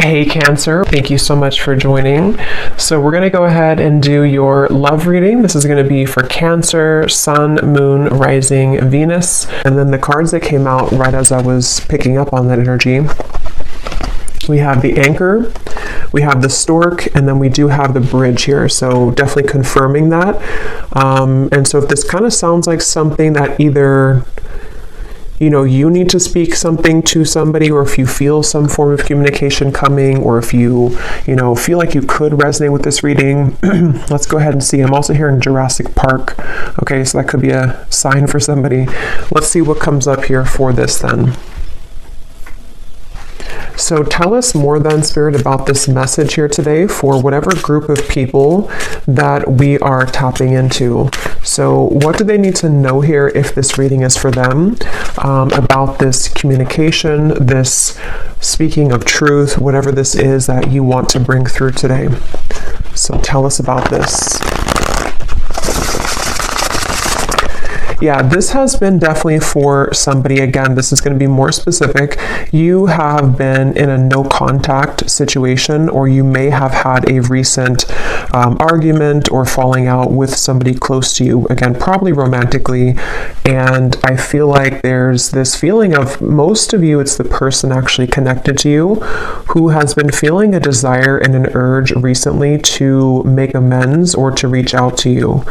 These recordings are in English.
Hey Cancer, thank you so much for joining. So we're going to go ahead and do your love reading. This is going to be for Cancer, Sun, Moon, Rising, Venus. And then the cards that came out right as I was picking up on that energy. We have the Anchor, we have the Stork, and then we do have the Bridge here. So definitely confirming that. And so if this kind of sounds like something that either you need to speak something to somebody, or if you feel some form of communication coming, or if you feel like you could resonate with this reading, let's go ahead and see. I'm also hearing Jurassic Park. Okay, so that could be a sign for somebody. Let's see what comes up here for this then. So tell us more then, Spirit, about this message here today for whatever group of people that we are tapping into. So what do they need to know here if this reading is for them, about this communication, this speaking of truth, whatever this is that you want to bring through today. So tell us about this. Yeah, this has been definitely for somebody. Again, this is going to be more specific. You have been in a no contact situation, or you may have had a recent argument or falling out with somebody close to you. Again, probably romantically. And I feel like there's this feeling of, most of you, it's the person actually connected to you who has been feeling a desire and an urge recently to make amends or to reach out to you.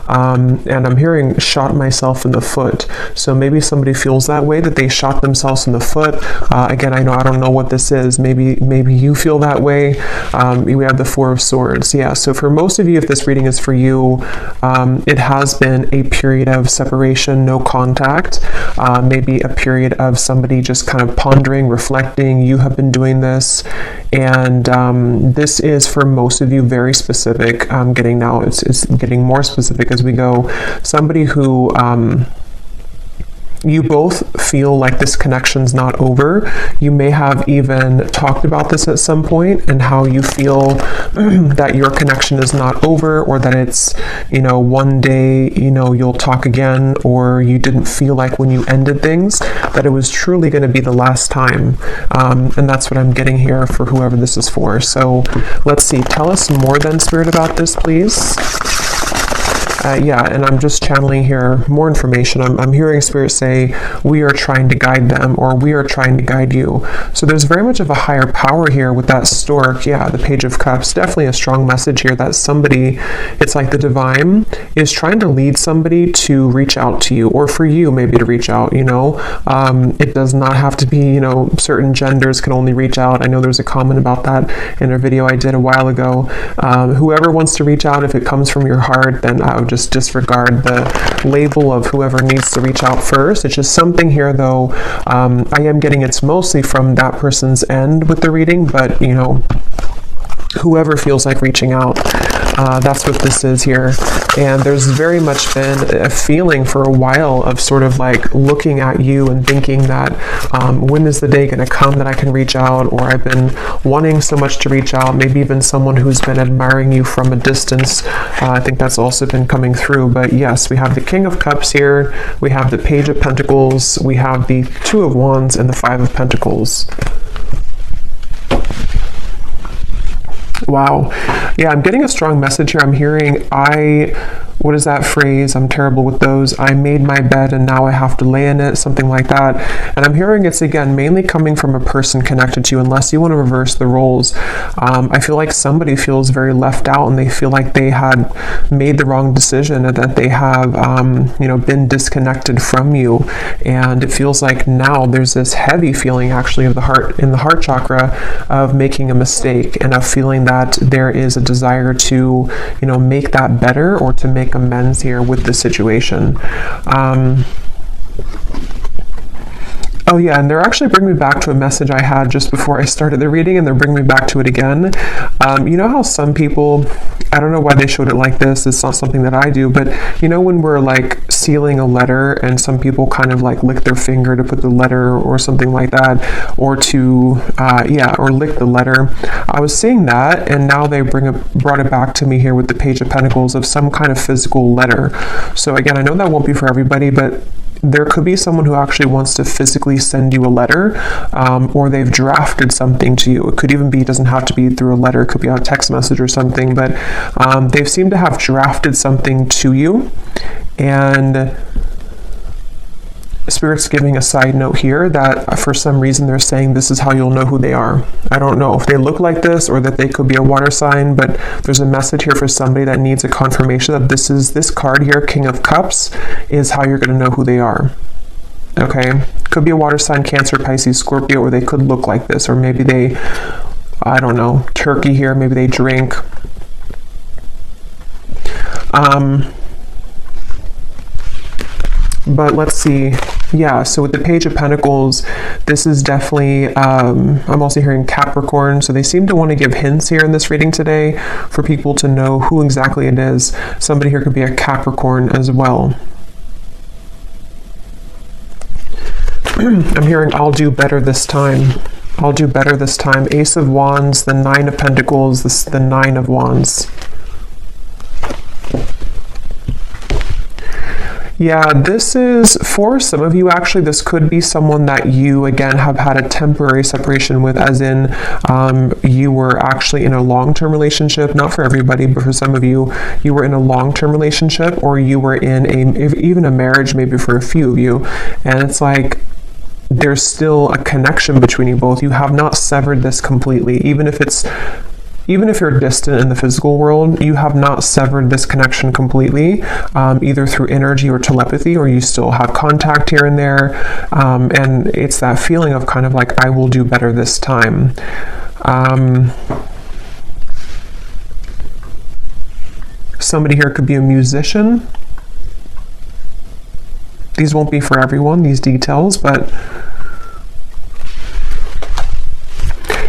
And I'm hearing shot myself in the foot. So maybe somebody feels that way, that they shot themselves in the foot. Again, I don't know what this is. Maybe you feel that way. We have the Four of Swords. Yeah. So for most of you, if this reading is for you, it has been a period of separation, no contact. Maybe a period of somebody just kind of pondering, reflecting. You have been doing this, and this is for most of you very specific. It's getting more specific as we go. Somebody who you both feel like this connection's not over. You may have even talked about this at some point, and how you feel that your connection is not over, or that it's, one day, you'll talk again, or you didn't feel like when you ended things that it was truly going to be the last time. And that's what I'm getting here for whoever this is for. So let's see. Tell us more then, Spirit, about this, please. Yeah, and I'm just channeling here more information. I'm hearing Spirit say, we are trying to guide them, or we are trying to guide you. So there's very much of a higher power here with that Stork. Yeah, the Page of Cups, definitely a strong message here that somebody, it's like the divine is trying to lead somebody to reach out to you, or for you maybe to reach out, It does not have to be, certain genders can only reach out. I know there's a comment about that in a video I did a while ago. Whoever wants to reach out, if it comes from your heart, then I would just disregard the label of whoever needs to reach out first. It's just something here, though, I am getting it's mostly from that person's end with the reading, but whoever feels like reaching out, that's what this is here. And there's very much been a feeling for a while of sort of like looking at you and thinking that when is the day going to come that I can reach out, or I've been wanting so much to reach out. Maybe even someone who's been admiring you from a distance. I think that's also been coming through. But yes, we have the King of Cups here, we have the Page of Pentacles, we have the Two of Wands, and the Five of Pentacles. Wow. Yeah, I'm getting a strong message here. I'm hearing, what is that phrase? I'm terrible with those. I made my bed and now I have to lay in it, something like that. And I'm hearing it's, again, mainly coming from a person connected to you, unless you want to reverse the roles. I feel like somebody feels very left out, and they feel like they had made the wrong decision, and that they have, been disconnected from you. And it feels like now there's this heavy feeling actually of the heart, in the heart chakra, of making a mistake, and of feeling that there is a desire to, make that better, or to make amends here with the situation. Oh yeah, and they're actually bringing me back to a message I had just before I started the reading, and they're bringing me back to it again. You know how some people, I don't know why they showed it like this, it's not something that I do, but when we're like sealing a letter, and some people kind of like lick their finger to put the letter or something like that, or to, or lick the letter. I was seeing that, and now they brought it back to me here with the Page of Pentacles, of some kind of physical letter. So again, I know that won't be for everybody, but there could be someone who actually wants to physically send you a letter, or they've drafted something to you. It could even be, it doesn't have to be through a letter, it could be on a text message or something, but they've seemed to have drafted something to you. And Spirit's giving a side note here that for some reason they're saying this is how you'll know who they are. I don't know if they look like this or that they could be a water sign, but there's a message here for somebody that needs a confirmation that this card here, King of Cups, is how you're going to know who they are. Okay? Could be a water sign, Cancer, Pisces, Scorpio, or they could look like this, or maybe they, I don't know, turkey here, maybe they drink. But let's see. Yeah, so with the Page of Pentacles, this is definitely, I'm also hearing Capricorn, so they seem to want to give hints here in this reading today for people to know who exactly it is. Somebody here could be a Capricorn as well. I'm hearing, I'll do better this time. I'll do better this time. Ace of Wands, the Nine of Pentacles, the Nine of Wands. Yeah, this is, for some of you, actually, this could be someone that you, again, have had a temporary separation with, as in you were actually in a long-term relationship. Not for everybody, but for some of you, you were in a long-term relationship, or you were in even a marriage, maybe for a few of you. And it's like, there's still a connection between you both. You have not severed this completely, even if you're distant in the physical world, you have not severed this connection completely, either through energy or telepathy, or you still have contact here and there. And it's that feeling of kind of like, I will do better this time. Somebody here could be a musician. These won't be for everyone, these details, but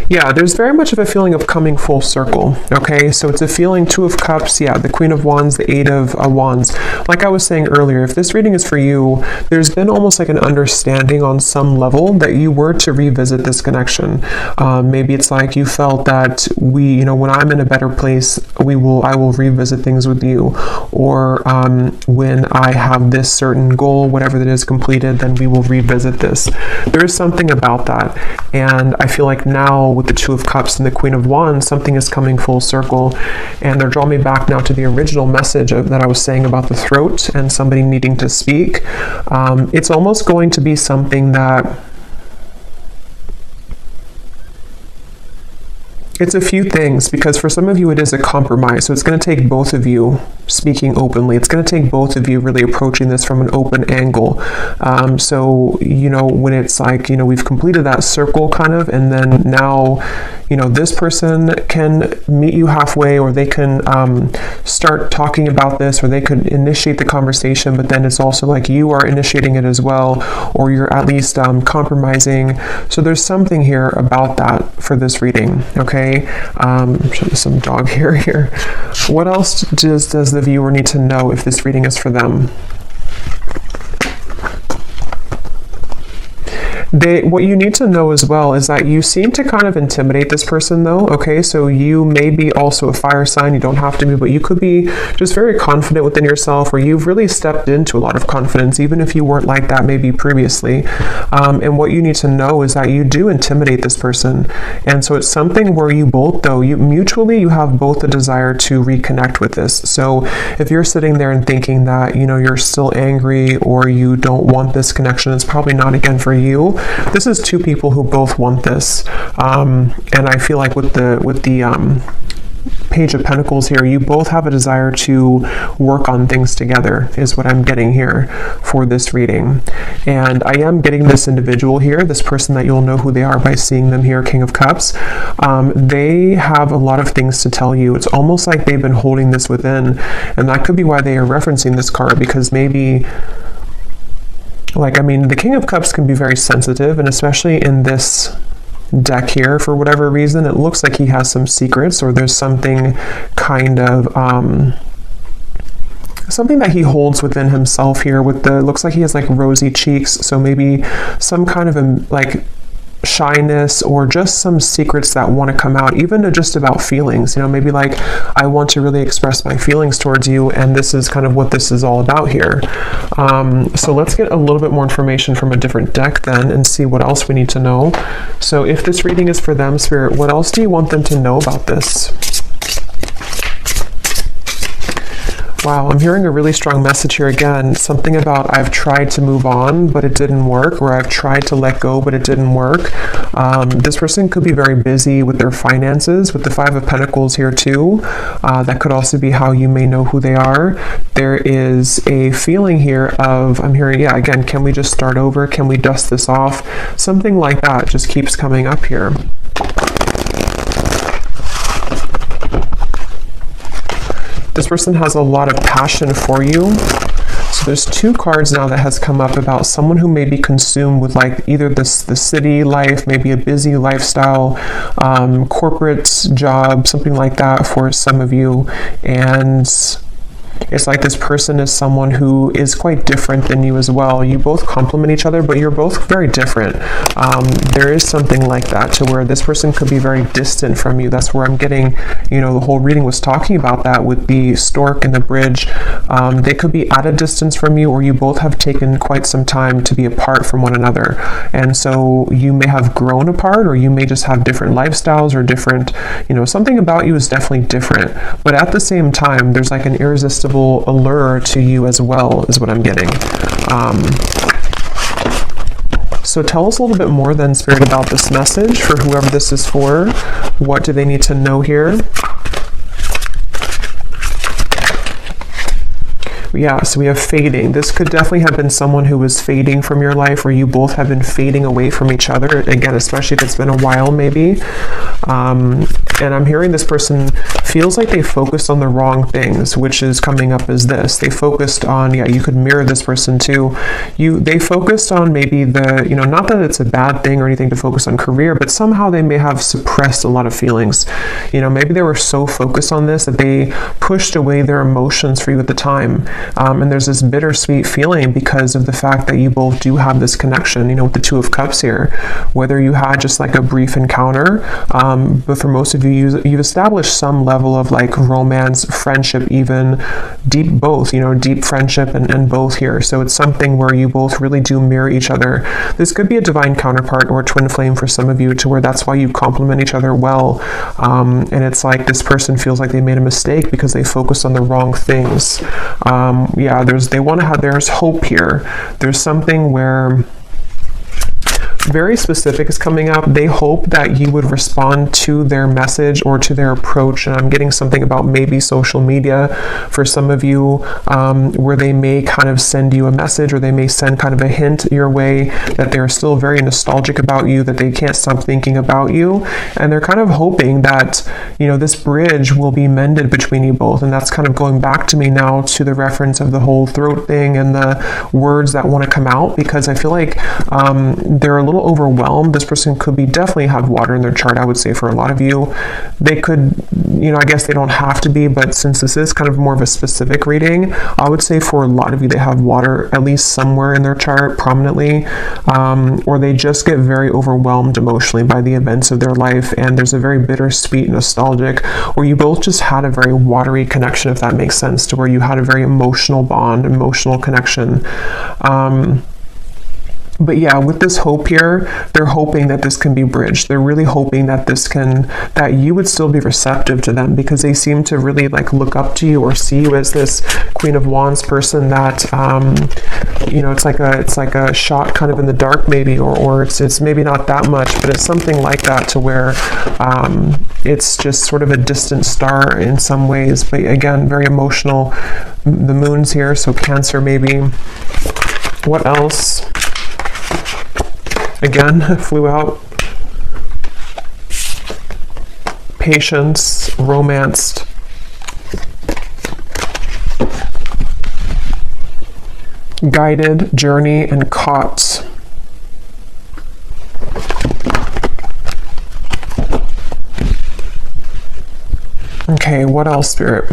yeah, there's very much of a feeling of coming full circle, okay? So it's a feeling, Two of Cups, yeah, the Queen of Wands, the Eight of Wands. Like I was saying earlier, if this reading is for you, there's been almost like an understanding on some level that you were to revisit this connection. Maybe it's like you felt that when I'm in a better place, I will revisit things with you. Or when I have this certain goal, whatever that is completed, then we will revisit this. There is something about that. And I feel like now, with the Two of Cups and the Queen of Wands, something is coming full circle, and they're drawing me back now to the original message that I was saying about the throat and somebody needing to speak. It's almost going to be something that it's a few things, because for some of you it is a compromise. So it's going to take both of you speaking openly. It's going to take both of you really approaching this from an open angle. So, when it's like, we've completed that circle kind of, and then now, this person can meet you halfway, or they can start talking about this, or they could initiate the conversation, but then it's also like you are initiating it as well, or you're at least compromising. So there's something here about that for this reading, okay? Show some dog hair here. What else does the viewer need to know if this reading is for them? What you need to know as well is that you seem to kind of intimidate this person, though, okay? So you may be also a fire sign. You don't have to be, but you could be just very confident within yourself, or you've really stepped into a lot of confidence, even if you weren't like that maybe previously. And what you need to know is that you do intimidate this person. And so it's something where you both, though, mutually you have both a desire to reconnect with this. So if you're sitting there and thinking that, you're still angry, or you don't want this connection, it's probably not, again, for you. This is two people who both want this, and I feel like with the Page of Pentacles here, you both have a desire to work on things together, is what I'm getting here for this reading. And I am getting this individual here, this person that you'll know who they are by seeing them here, King of Cups. They have a lot of things to tell you. It's almost like they've been holding this within, and that could be why they are referencing this card, because maybe, the King of Cups can be very sensitive, and especially in this deck here, for whatever reason, it looks like he has some secrets, or there's something kind of something that he holds within himself here. Looks like he has like rosy cheeks, so maybe some kind of shyness or just some secrets that want to come out, even just about feelings. Maybe like, I want to really express my feelings towards you, and this is kind of what this is all about here. So let's get a little bit more information from a different deck then and see what else we need to know. So if this reading is for them, Spirit, what else do you want them to know about this? Wow, I'm hearing a really strong message here again. Something about I've tried to move on, but it didn't work, or I've tried to let go, but it didn't work. This person could be very busy with their finances, with the Five of Pentacles here too. That could also be how you may know who they are. There is a feeling here of, I'm hearing, yeah, again, can we just start over? Can we dust this off? Something like that just keeps coming up here. This person has a lot of passion for you. So there's two cards now that has come up about someone who may be consumed with like either the city life, maybe a busy lifestyle, corporate job, something like that for some of you. And it's like this person is someone who is quite different than you as well. You both complement each other, but you're both very different. There is something like that to where this person could be very distant from you. That's where I'm getting, the whole reading was talking about that with the stork and the bridge. They could be at a distance from you, or you both have taken quite some time to be apart from one another. And so you may have grown apart, or you may just have different lifestyles or different, something about you is definitely different. But at the same time, there's like an irresistible allure to you as well, is what I'm getting. So tell us a little bit more then, Spirit, about this message for whoever this is for. What do they need to know here? Yeah, so we have fading. This could definitely have been someone who was fading from your life, or you both have been fading away from each other. Again, especially if it's been a while, maybe. And I'm hearing this person feels like they focused on the wrong things, which is coming up as this. They focused on, yeah, you could mirror this person too. They focused on maybe the, not that it's a bad thing or anything to focus on career, but somehow they may have suppressed a lot of feelings. Maybe they were so focused on this that they pushed away their emotions for you at the time. And there's this bittersweet feeling because of the fact that you both do have this connection, with the Two of Cups here. Whether you had just like a brief encounter, but for most of you, you've established some level of like romance, friendship, even deep both, deep friendship and both here. So it's something where you both really do mirror each other. This could be a divine counterpart or a twin flame for some of you, to where that's why you complement each other well. And it's like this person feels like they made a mistake because they focused on the wrong things. Yeah, there's hope here. There's something where very specific is coming up. They hope that you would respond to their message or to their approach. And I'm getting something about maybe social media for some of you, where they may kind of send you a message, or they may send kind of a hint your way that they're still very nostalgic about you, that they can't stop thinking about you. And they're kind of hoping that, this bridge will be mended between you both. And that's kind of going back to me now to the reference of the whole throat thing and the words that want to come out, because I feel like they're a little overwhelmed. This person could be definitely have water in their chart, I would say, for a lot of you. They could, I guess they don't have to be, but since this is kind of more of a specific reading, I would say for a lot of you, they have water at least somewhere in their chart prominently, or they just get very overwhelmed emotionally by the events of their life, and there's a very bittersweet, nostalgic, or you both just had a very watery connection, if that makes sense, to where you had a very emotional bond, emotional connection. But yeah, with this hope here, they're hoping that this can be bridged. They're really hoping that that you would still be receptive to them, because they seem to really like look up to you or see you as this Queen of Wands person that, it's like a shot kind of in the dark maybe, or it's maybe not that much, but it's something like that, to where it's just sort of a distant star in some ways. But again, very emotional. The moon's here, so Cancer maybe. What else? Again, flew out. Patience, romanced. Guided, journey, and caught. Okay, what else, Spirit?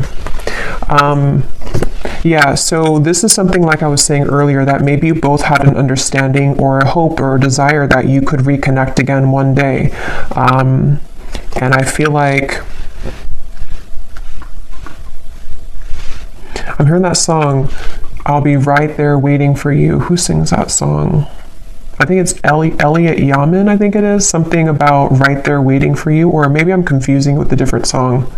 Yeah, so this is something like I was saying earlier, that maybe you both had an understanding or a hope or a desire that you could reconnect again one day. And I feel like I'm hearing that song, I'll Be Right There Waiting for You. Who sings that song? I think it's Elliot Yamin, I think it is. Something about Right There Waiting for You, or maybe I'm confusing with a different song.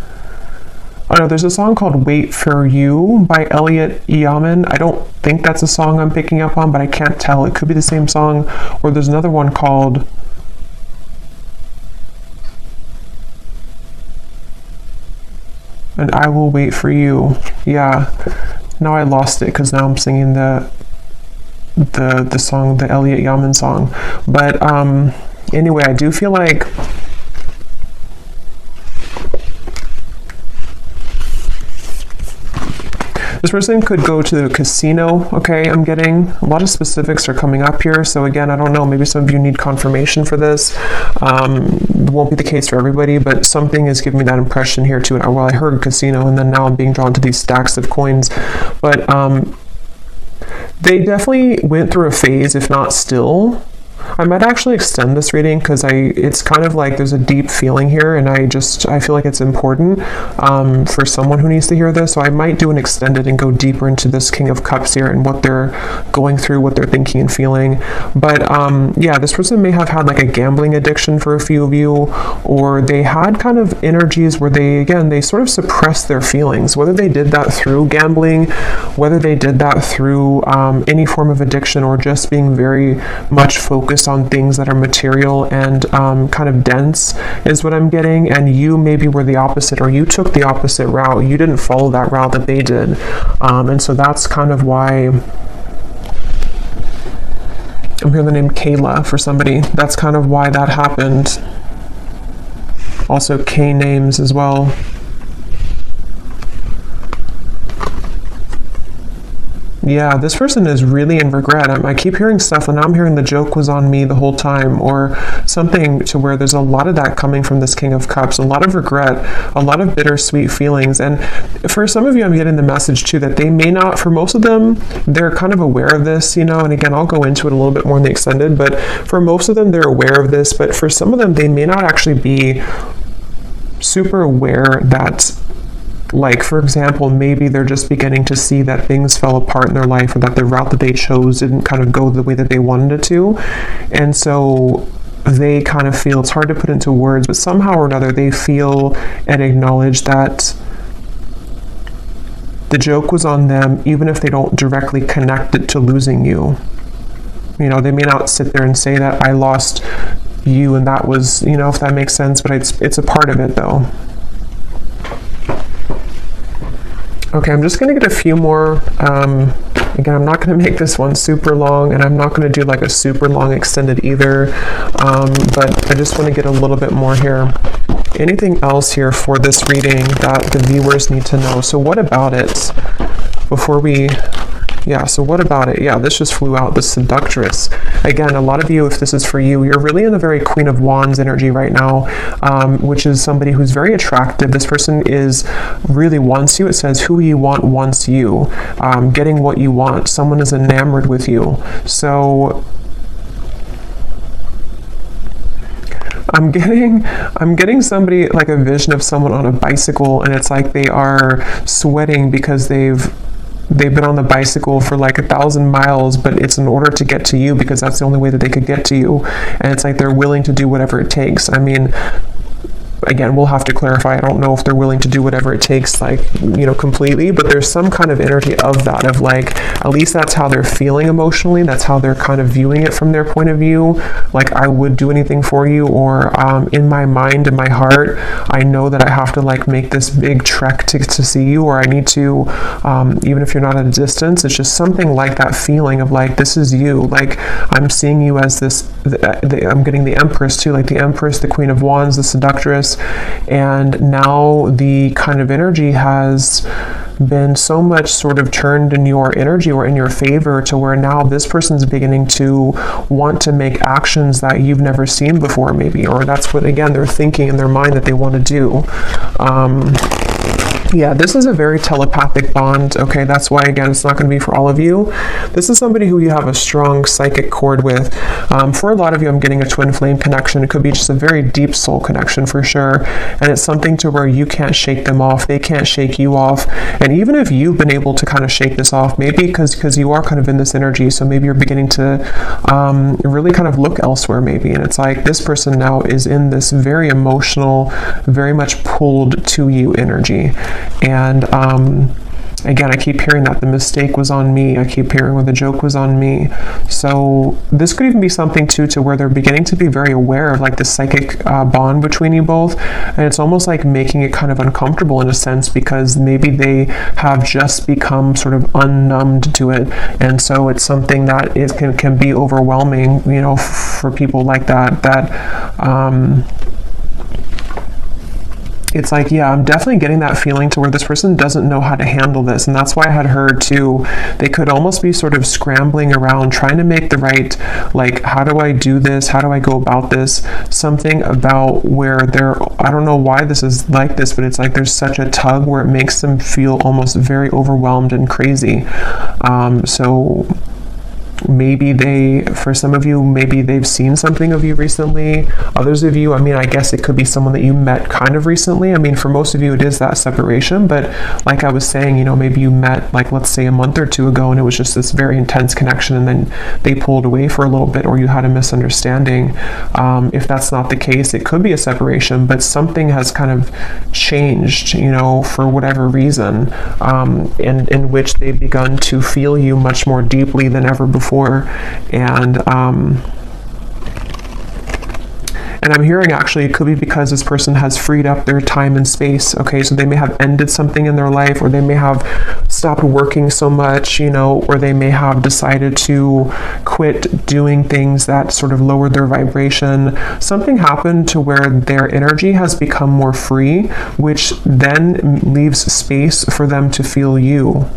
Oh no, there's a song called Wait for You by Elliot Yamin. I don't think that's a song I'm picking up on, but I can't tell. It could be the same song. Or there's another one called And I Will Wait for You. Yeah. Now I lost it because now I'm singing the song, the Elliot Yamin song. But anyway, I do feel like this person could go to the casino, okay? I'm getting a lot of specifics are coming up here. So again, I don't know, maybe some of you need confirmation for this. It won't be the case for everybody, but something is giving me that impression here too. Well, I heard casino, and then now I'm being drawn to these stacks of coins. But they definitely went through a phase, if not still. I might actually extend this reading because it's kind of like there's a deep feeling here, and I feel like it's important for someone who needs to hear this. So I might do an extended and go deeper into this King of Cups here and what they're going through, what they're thinking and feeling. But yeah, this person may have had like a gambling addiction for a few of you, or they had kind of energies where they sort of suppressed their feelings, whether they did that through gambling, whether they did that through any form of addiction, or just being very much focused on things that are material and kind of dense is what I'm getting. And you maybe were the opposite, or you took the opposite route. You didn't follow that route that they did. And so that's kind of why I'm hearing the name Kayla for somebody. That's kind of why that happened. Also K names as well. Yeah, this person is really in regret. I keep hearing stuff, and now I'm hearing the joke was on me the whole time, or something to where there's a lot of that coming from this King of Cups, a lot of regret, a lot of bittersweet feelings. And for some of you, I'm getting the message too that they may not, for most of them, they're kind of aware of this, and again, I'll go into it a little bit more in the extended, but for most of them, they're aware of this, but for some of them, they may not actually be super aware that, like, for example, maybe they're just beginning to see that things fell apart in their life, or that the route that they chose didn't kind of go the way that they wanted it to. And so they kind of feel, it's hard to put into words, but somehow or another they feel and acknowledge that the joke was on them, even if they don't directly connect it to losing you. They may not sit there and say that I lost you and that was, if that makes sense, but it's a part of it though. Okay, I'm just going to get a few more. Again, I'm not going to make this one super long, and I'm not going to do like a super long extended either, but I just want to get a little bit more here. Anything else here for this reading that the viewers need to know? So what about it before we... Yeah, so what about it? Yeah, this just flew out, the Seductress. Again, a lot of you, if this is for you, you're really in a very Queen of Wands energy right now, which is somebody who's very attractive. This person really wants you. It says, who you want wants you. Getting what you want. Someone is enamored with you. So I'm getting somebody, like a vision of someone on a bicycle, and it's like they are sweating because they've been on the bicycle for like 1,000 miles, but it's in order to get to you because that's the only way that they could get to you. And it's like they're willing to do whatever it takes. I mean, again, we'll have to clarify. I don't know if they're willing to do whatever it takes, like, completely, but there's some kind of energy of that, of like, at least that's how they're feeling emotionally. That's how they're kind of viewing it from their point of view. Like, I would do anything for you, or in my mind, in my heart, I know that I have to like make this big trek to see you, or I need to, even if you're not at a distance, it's just something like that feeling of like, this is you. Like, I'm seeing you as this, I'm getting the Empress too, like the Empress, the Queen of Wands, the Seductress. And now the kind of energy has been so much sort of turned in your energy or in your favor, to where now this person's beginning to want to make actions that you've never seen before, maybe, or that's what, again, they're thinking in their mind that they want to do. Yeah, this is a very telepathic bond. Okay, that's why, again, it's not going to be for all of you. This is somebody who you have a strong psychic cord with. For a lot of you, I'm getting a twin flame connection. It could be just a very deep soul connection for sure. And it's something to where you can't shake them off. They can't shake you off. And even if you've been able to kind of shake this off, maybe because you are kind of in this energy, so maybe you're beginning to really kind of look elsewhere maybe. And it's like this person now is in this very emotional, very much pulled to you energy. And again, I keep hearing that the mistake was on me. I keep hearing where the joke was on me. So this could even be something too to where they're beginning to be very aware of like the psychic bond between you both. And it's almost like making it kind of uncomfortable in a sense, because maybe they have just become sort of unnumbed to it. And so it's something that can be overwhelming, you know, for people like that. It's like, yeah, I'm definitely getting that feeling to where this person doesn't know how to handle this. And that's why I had heard too, they could almost be sort of scrambling around trying to make the right, like, how do I do this? How do I go about this? Something about where I don't know why this is like this, but it's like there's such a tug where it makes them feel almost very overwhelmed and crazy. So maybe for some of you, maybe they've seen something of you recently. Others of you, I mean, I guess it could be someone that you met kind of recently. I mean, for most of you, it is that separation. But like I was saying, you know, maybe you met, like, let's say a month or two ago, and it was just this very intense connection, and then they pulled away for a little bit, or you had a misunderstanding. If that's not the case, it could be a separation, but something has kind of changed, you know, for whatever reason, in which they've begun to feel you much more deeply than ever before. And I'm hearing actually it could be because this person has freed up their time and space. Okay, so they may have ended something in their life, or they may have stopped working so much, you know, or they may have decided to quit doing things that sort of lowered their vibration. Something happened to where their energy has become more free, which then leaves space for them to feel you.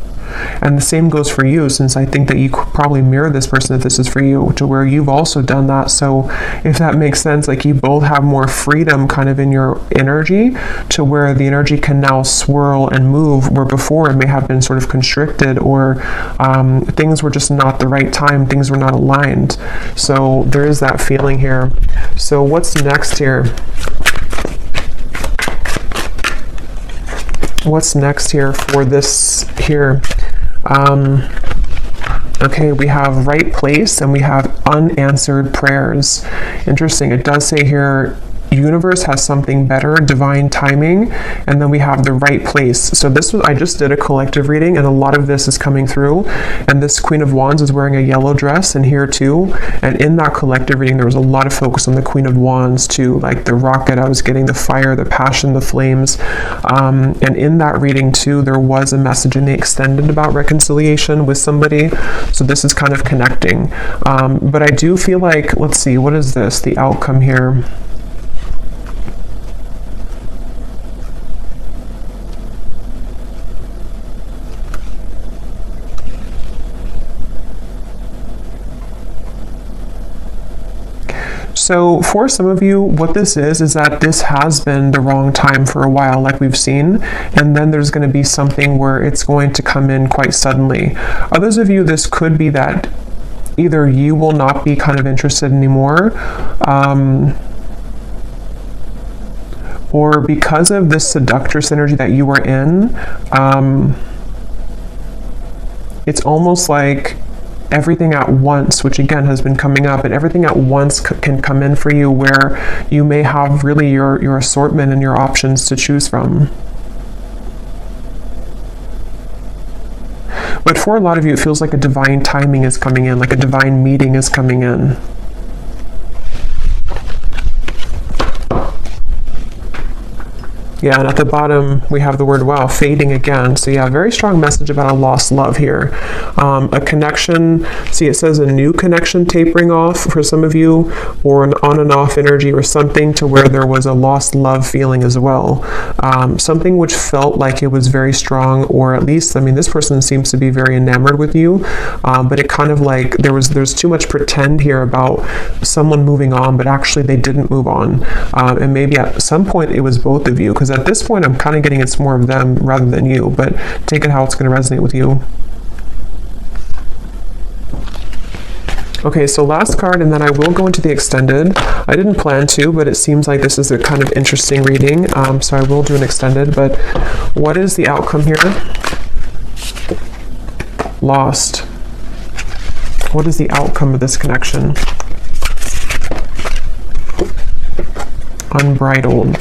And the same goes for you, since I think that you could probably mirror this person if this is for you, to where you've also done that. So if that makes sense, like you both have more freedom kind of in your energy, to where the energy can now swirl and move, where before it may have been sort of constricted, or things were just not the right time, things were not aligned. So there is that feeling here. So what's next here? What's next here for this here? Okay, we have right place and we have unanswered prayers. Interesting. It does say here, universe has something better, divine timing, and then we have the right place. So I just did a collective reading, and a lot of this is coming through. And this Queen of Wands is wearing a yellow dress, and here too. And in that collective reading, there was a lot of focus on the Queen of Wands too, like the rocket. I was getting the fire, the passion, the flames. And in that reading too, there was a message in the extended about reconciliation with somebody. So this is kind of connecting. But I do feel like, let's see, what is this? The outcome here. So for some of you, what this is that this has been the wrong time for a while, like we've seen, and then there's going to be something where it's going to come in quite suddenly. Others of you, this could be that either you will not be kind of interested anymore, or because of this seductress energy that you were in, it's almost like everything at once, which again has been coming up, and everything at once can come in for you, where you may have really your assortment and your options to choose from. But for a lot of you, it feels like a divine timing is coming in, like a divine meeting is coming in. Yeah, and at the bottom, we have the word, wow, fading again. So yeah, very strong message about a lost love here. A connection, see it says a new connection tapering off for some of you, or an on and off energy, or something to where there was a lost love feeling as well. Something which felt like it was very strong, or at least, I mean, this person seems to be very enamored with you, but it kind of like, there's too much pretend here about someone moving on, but actually they didn't move on. And maybe at some point it was both of you, because because at this point I'm kind of getting it's more of them rather than you, but take it how it's going to resonate with you. Okay, so last card, and then I will go into the extended. I didn't plan to, but it seems like this is a kind of interesting reading, so I will do an extended. But what is the outcome here? Lost. What is the outcome of this connection? Unbridled.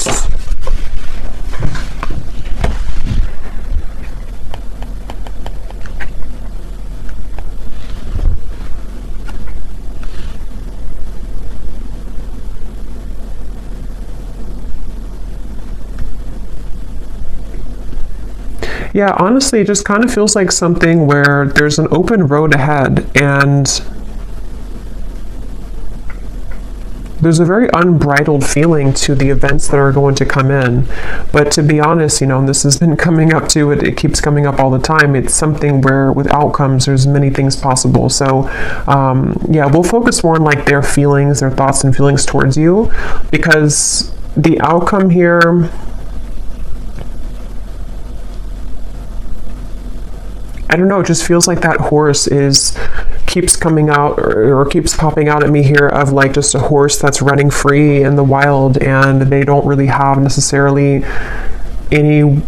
Yeah, honestly, it just kind of feels like something where there's an open road ahead, and there's a very unbridled feeling to the events that are going to come in. But to be honest, and this has been coming up to it, it keeps coming up all the time. It's something where with outcomes, there's many things possible. So yeah, we'll focus more on like their feelings, their thoughts and feelings towards you, because the outcome here, I don't know, it just feels like that horse keeps coming out or keeps popping out at me here of like just a horse that's running free in the wild, and they don't really have necessarily any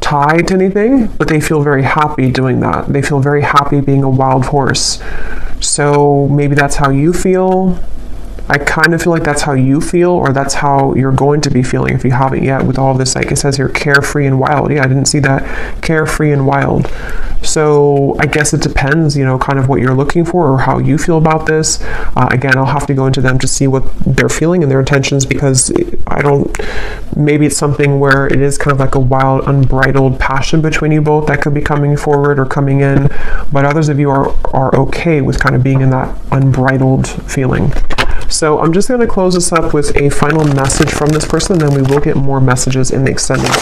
tie to anything, but they feel very happy doing that. They feel very happy being a wild horse. So maybe that's how you feel. I kind of feel like that's how you feel, or that's how you're going to be feeling if you haven't yet, with all of this, like it says here, carefree and wild. Yeah, I didn't see that, carefree and wild. So I guess it depends, kind of what you're looking for or how you feel about this. Again, I'll have to go into them to see what they're feeling and their intentions, because maybe it's something where it is kind of like a wild, unbridled passion between you both that could be coming forward or coming in, but others of you are okay with kind of being in that unbridled feeling. So I'm just going to close this up with a final message from this person, and then we will get more messages in the extended.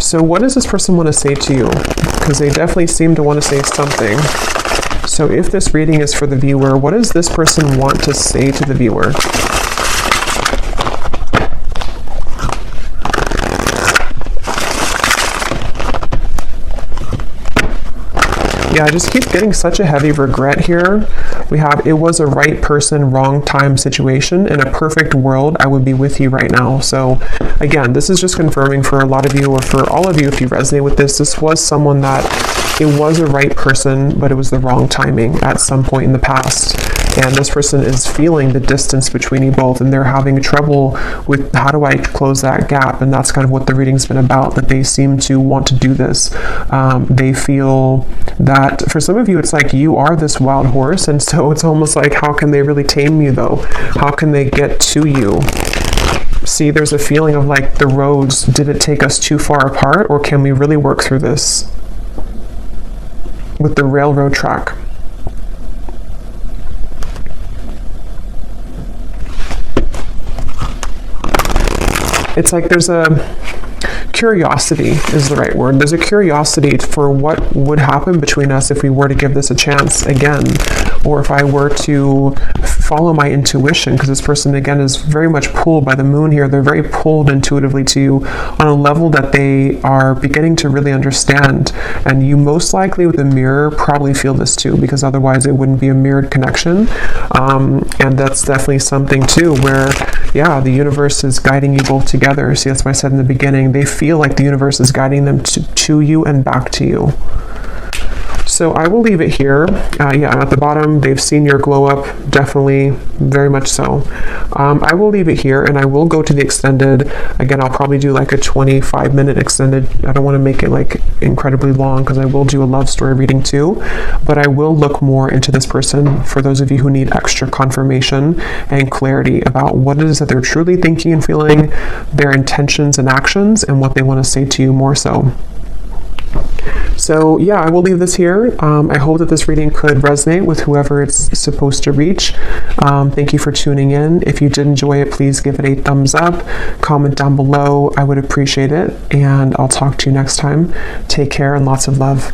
So what does this person want to say to you? Because they definitely seem to want to say something. So if this reading is for the viewer, what does this person want to say to the viewer? Yeah, I just keep getting such a heavy regret here. We have, it was a right person, wrong time situation. In a perfect world, I would be with you right now. So again, this is just confirming for a lot of you, or for all of you, if you resonate with this, this was someone that it was a right person, but it was the wrong timing at some point in the past. And this person is feeling the distance between you both, and they're having trouble with how do I close that gap. And that's kind of what the reading's been about, that they seem to want to do this. They feel that for some of you, it's like you are this wild horse, and so it's almost like, how can they really tame you though? How can they get to you? See, there's a feeling of like the roads, did it take us too far apart, or can we really work through this with the railroad track? It's like there's a curiosity is the right word. There's a curiosity for what would happen between us if we were to give this a chance again, or if I were to follow my intuition, because this person again is very much pulled by the moon here. They're very pulled intuitively to you on a level that they are beginning to really understand. And you most likely with a mirror probably feel this too, because otherwise it wouldn't be a mirrored connection. And that's definitely something too where, yeah, the universe is guiding you both together. See, that's why I said in the beginning, they feel like the universe is guiding them to you and back to you. So I will leave it here. Yeah, at the bottom, they've seen your glow up, definitely, very much so. I will leave it here, and I will go to the extended. Again, I'll probably do like a 25-minute extended. I don't want to make it like incredibly long, because I will do a love story reading too, but I will look more into this person for those of you who need extra confirmation and clarity about what it is that they're truly thinking and feeling, their intentions and actions, and what they want to say to you more so. So yeah, I will leave this here. I hope that this reading could resonate with whoever it's supposed to reach. Thank you for tuning in. If you did enjoy it, please give it a thumbs up, comment down below. I would appreciate it, and I'll talk to you next time. Take care and lots of love.